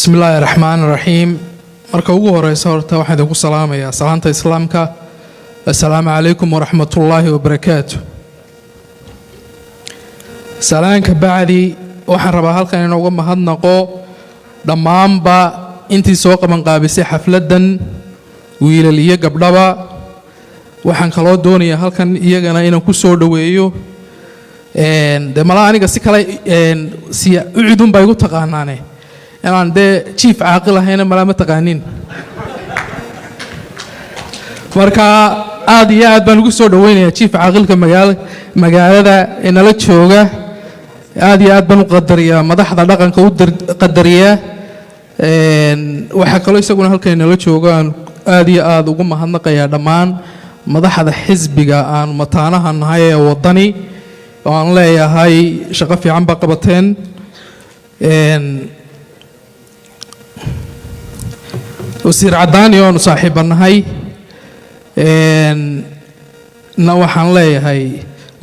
بسم الله الرحمن الرحيم. marka ugu horeysa horta waxaan idinku salaamayaa salaanta islaamka. Assalaamu alaykum wa rahmatullahi wa barakaatuh. Salaanka bacdi waxaan rabaa halkan inaan uga mahadnaqo dhammaanba intii soo qaban qaabisay xafladan wiilal iyo gabdhaba. waxaan kaloo doonayaa halkan iyagana inaan ku soo dhaweeyo de mala aniga si kale si ucidun bay ugu taqaanaane inaan de chief caaqil ahayna mala ma taqaanin marka aad iyo aad baan ugu soo dhaweynayaa chief caaqilka magaalada ee nala jooga. aad iyo aad baan u qadariyaa madaxda dhaqanka u qadariyaa waxa kale isaguna halkan nala joogaan aad iyo aad ugu mahadnaqayaa dhammaan madaxda xisbiga aan mataanaha nahay ee wadani oo aan leeyahay shaqo fiican ba qabateen. wasiir cadaani oo saaxiibanahay na waxaan leeyahay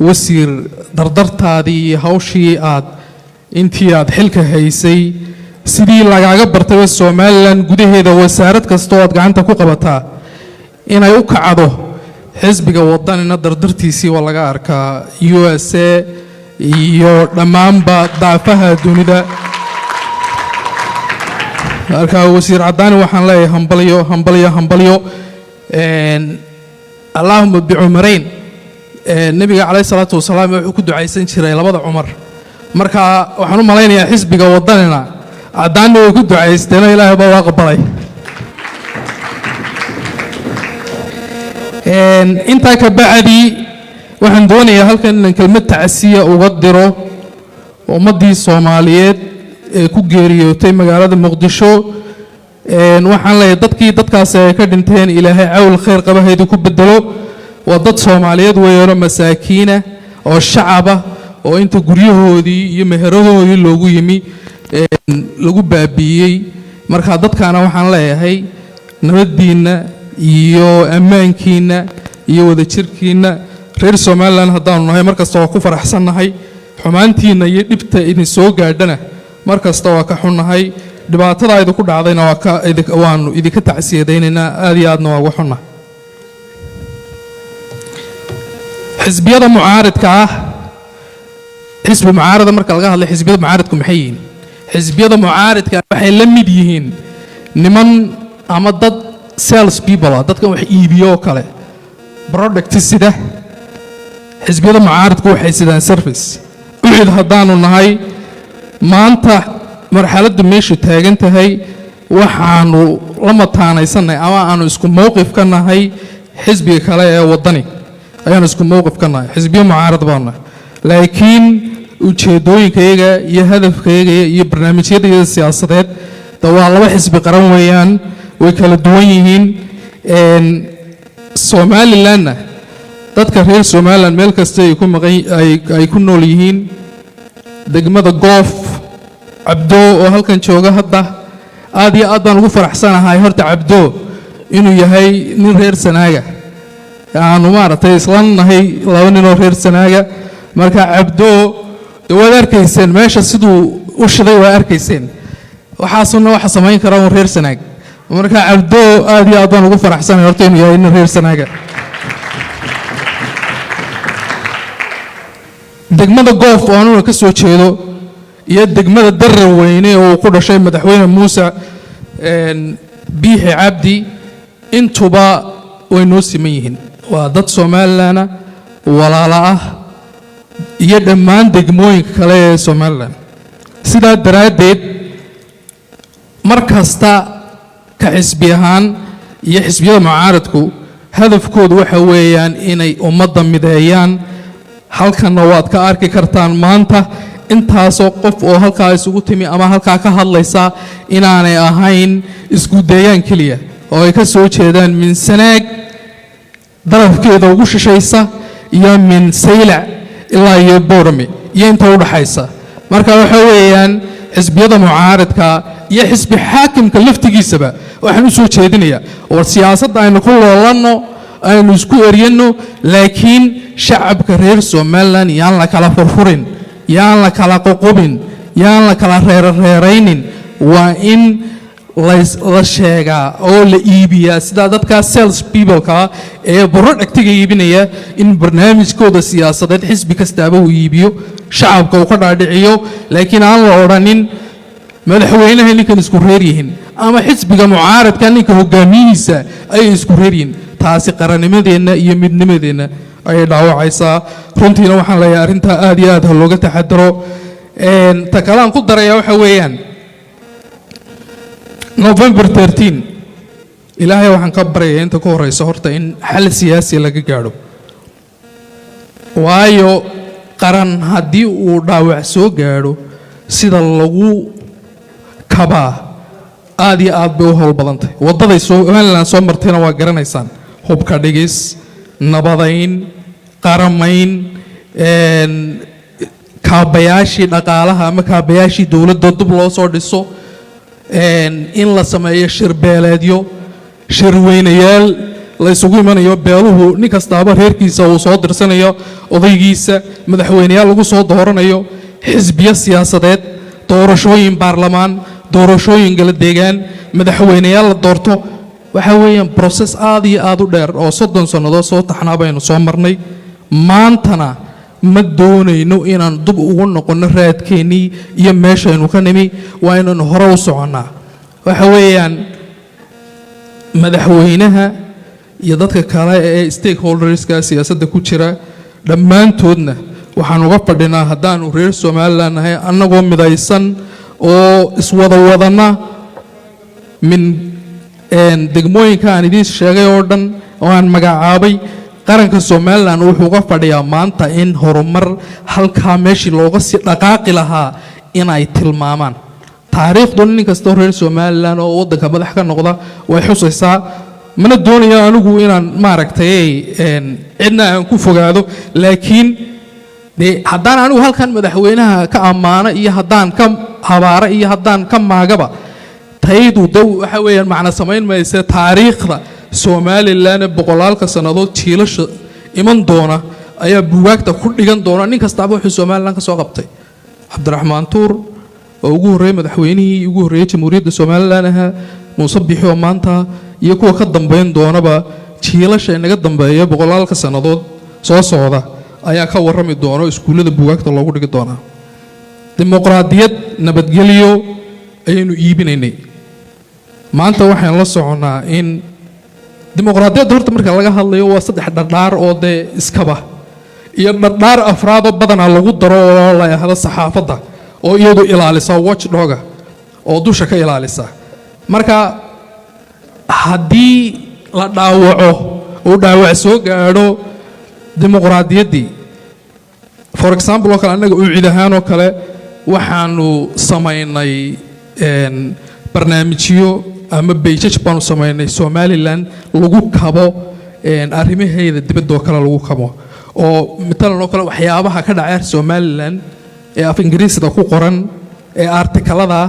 wasiir dardartaadii iyo hawshii aad intii aad xilka haysay sidii lagaaga bartay Soomaaliland gudaheeda wasaarad kasta oo aad gacanta ku qabataa inay u kacdo xisbiga wadanina dardartiisii waa laga arkaa USA iyo dhammaanba daafaha dunida. marka wasiir cadaani waxaan leeyahay hambalyo Allahumma bi'umarayn nabiga calayhi salaatu wasalaam wuxuu ku ducaysan jiray labada Umar. marka waxaan u maleynayaa xisbiga wadanina cadaani way ku ducaysteen Ilaahay baa waa qabalay. inta ka bacdi waxaan doonayaa halkan in kelmad tacsiya uga diro ummadii Soomaaliyeed ee ku geeriyootay magaalada Muqdisho. waxaan leeyahay dadkaas ay ka dhinteen Ilaahay cawl khayr qabaheedu ku bedelo. waa dad Soomaaliyeed weeyano masaakiina oo shacaba oo inta guryahoodii iyo meheradoodii loogu yimi lagu baabiyay. marka dadkaana waxaan leeyahay nabadiina iyo ammaankiina iyo wada jirkiina reer Soomaaliland haddaan nahay markasta waa ku faraxsanahay. xumaantiina iyo dhibta idin soo gaadhana markasta waa ka xunnahay. dhibaatada ay ku dhacdayna waanu idinka tacsiyadeynaa aad iyo aadna waa uga xunnahay. xisbiyada mucaaradka ah xisbi mucaarada marka laga hadlay xisbiyada mucaaradku maxay yihiin? xisbiyada mucaaradka waxay la mid yihiin niman ama dad sales people dadka wax iibiyo kale product sida. xisbiyada mucaaradku waxay sidaan service. wixii haddaanu nahay maanta marxaladda meesha taagan tahay waxaanu la mataanaysanay ama aanu isku mowqif ka nahay xisbiga kale ee wadani ayaanu isku mowqif ka nahay. xisbiyo mucaarad baana laakiin ujeedooyinkayaga iyo hadafkayaga iyo barnaamijyada siyaasadeed waa laba xisbi qaran weeyaan way kala duwan yihiin. Somalilandna dadka reer Somaliland meel kasta ay ku nool yihiin degmada Goof Cabdo oo halkan jooga hadda aad iyo aad baan ugu faraxsanahay horta Cabdo inuu yahay nin reer Sanaaga aanu maartay islaan nahay laba nin oo reer Sanaaga. marka Cabdo waad arkayseen meesha siduu u shiday waa arkayseen waxaasuna waxa samayn kara reer Sanaaga. marka Cabdo aad iyo aad baan ugu faraxsanahay horta inuu yahay nin reer Sanaaga. degmada Goof oo aanu ka soo jeedo iyo degmada Darraweyne oo ku dhashay madaxweyne Muuse Biixi Cabdi intuba way noo siman yihiin. waa dad Soomaaliland walaalo ah iyo dhammaan degmooyinka kale ee Soomaaliland. sidaa daraadeed markasta ka xisbi ahaan iyo xisbiyada mucaaradku hadafkoodu waxa weeyaan inay ummadda mideeyaan. halkana waad ka arki kartaan maanta intaasoo qof oo halkaa isugu timi ama halkaa ka hadlaysa inaanay ahayn isku dayaan kaliya oo ay ka soo jeedaan min Sanaag darafkeeda ugu shishaysa iyo min Saylac ilaa iyo Boorame iyo inta u dhaxaysa. marka waxa weeyaan xisbiyada mucaaradka iyo xisbi xaakimka laftigiisaba waxaan u soo jeedinayaa oo siyaasadda aynu ku loolanno aynu isku eriyano laakiin shacabka reer Somaliland yaan la kala furfurin yaan la kala qoqobin yaan la kala reeraynin وإن la sheegaa oo la iibiyaa sida dadka sales people-ka ee product-ga iibinaya in barnaamijkooda siyaasadeed xisbi kastaaba uu iibiyo shacabka uu ka dhaadhiciyo laakiin aan la odhanin madaxweynaha ninkan isku reer yihiin ama xisbiga mucaaradka ninka hogaamiyihiisa ayay isku reer yihiin taasi qarannimadeenna iyo midnimadeenna ayay dhaawacaysaa runtiina waxaan leeyahay arrintaa aad iyo aad ha looga taxadaro ta kale aan ku daraya waxa weeyaan November 13 ilaahay waxaan ka baryayaa inta ka horeysa horta in xal siyaasi laga gaadho waayo qaran haddii uu dhaawac soo gaadho sida lagu kabaa aad iyo aad bay u howl badantay waddaday Somaliland soo martayna waa garanaysaan hubka dhigis nabadayn qaramayn kaabayaashii dhaqaalaha ama kaabayaashii dowladda dib loo soo dhiso in la sameeyo shir beeleedyo shir weynayaal la isugu imanayo beeluhu nin kastaaba reerkiisa uu soo dirsanayo odaygiisa madaxweynayaal lagu soo dooranayo xisbiyo siyaasadeed doorashooyin baarlamaan doorashooyin kala deegaan madaxweynayaal la doorto waxa weeyaan process aad iyo aad u dheer oo 30 sannadood soo taxnaa baynu soo marnay maantana ma doonayno inaan dib ugu noqono raadkeennii iyo meeshaynu ka nimi waa inaan hore u soconnaa waxa weeyaan madaxweynaha iyo dadka kale ee stakeholderska siyaasadda ku jira dhammaantoodna waxaan uga fadhinaa haddaanu reer Somaliland nahay annagoo midaysan oo iswada wadana min degmooyinka aan idiin sheegay oo dhan oo aan magacaabay qaranka Somaliland wuxuu uga fadhiyaa maanta in horumar halka meeshii looga sii dhaqaaqi lahaa inay tilmaamaan taariikhdu nin kasta reer Somaliland oo waddanka madax ka noqda way xusaysaa mana doonayo anigu inaan maaragtay cidna aan ku fogaado laakiin haddaan anigu halkan madaxweynaha ka ammaano iyo haddaan ka habaara iyo haddaan ka maagaba taydu daw waxa weeyaan macna samayn maysa taariikhda Somaliland boqolaalka sanadood jiilasha iman doona ayaa buugaagta ku dhigan doona nin kastaaba wuxuu Somaliland ka soo qabtay Cabdiraxmaan Tuur oo ugu horeeyay madaxweynihii ugu horeeyay jamhuuriyadda Somaliland Muuse Biixi oo maanta iyo kuwa ka dambeyn doonaba jiilasha inaga dambeeya boqolaalka sanadood soo socda ayaa ka warrami doona iskuulada buugaagta loogu dhigi doona dimuqraadiyad nabadgelyo ayaynu iibinaynay maanta waxaan la soconaa in dimuqraadiyadda horta marka laga hadlayo waa saddex dhardhaar oo dee iskaba iyo dhardhaar afraad oo badanaa lagu daro oo la yidhaahdo saxaafadda oo iyadu ilaalisa watchdog oo dusha ka ilaalisa marka haddii la dhaawaco oo dhaawac soo gaadho dimuqraadiyaddii for example oo kale annaga u cid ahaan oo kale waxaanu samaynay barnaamijyo ama beejaj baanu samaynay Somaliland lagu kabo arrimaheeda dibadda oo kale lagu kabo oo matalan oo kale waxyaabaha ka dhacay Somaliland ee af Ingiriisida ku qoran ee artikalada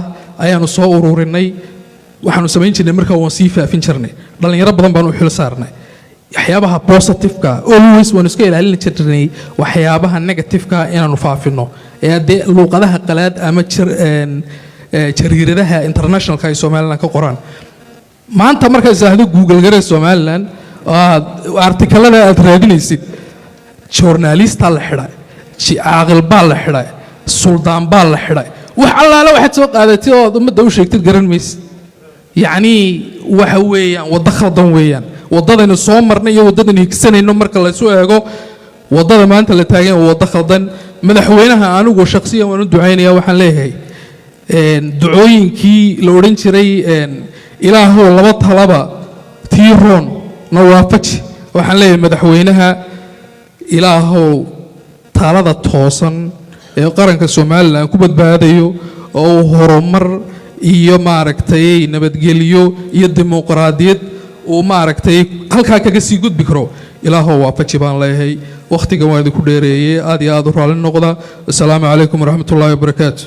ayaanu soo ururinay waxaanu samayn jirnay markaa waan sii faafin jirnay dhalinyaro badan baan u xil saarnay waxyaabaha positive-ka always waan iska ilaalin jirnay waxyaabaha negative-ka inaanu faafino ee luqadaha qalaad ama jariiradaha international-ka ay Somaliland ka qoraan maanta marka saahdo Google garay Somaliland artikalada aad raadinaysid journalist la xidhay caaqil baa la xidhay suldaan baa la xidhay wax allaala waxaad soo qaadatay oo ummadda u sheegtid garan maysid yacni waxa weeyaan waddo khaldan weeyaan waddadaynu soo marnay iyo waddadaynu higsanayno marka la isu eego waddada maanta la taagan waa waddo khaldan madaxweynaha anigu shakhsiyan waan u ducaynayaa waxaan leeyahay ducooyinkii la odhan jiray ilaahow laba talaba tiiroon na waafaji waxaan leeyahay madaxweynaha ilaahow talada toosan ee qaranka Somaliland ku badbaadayo oo horumar iyo maaragtay nabadgelyo iyo dimuqraadiyad oo maaragtay halka kaga sii gudbi karo ilaahow waafaji baan leeyahay waqtiga waan idinku dheereeyay aad iyo aad u raali noqda assalaamu calaykum waraxmatullaahi wabarakaatuh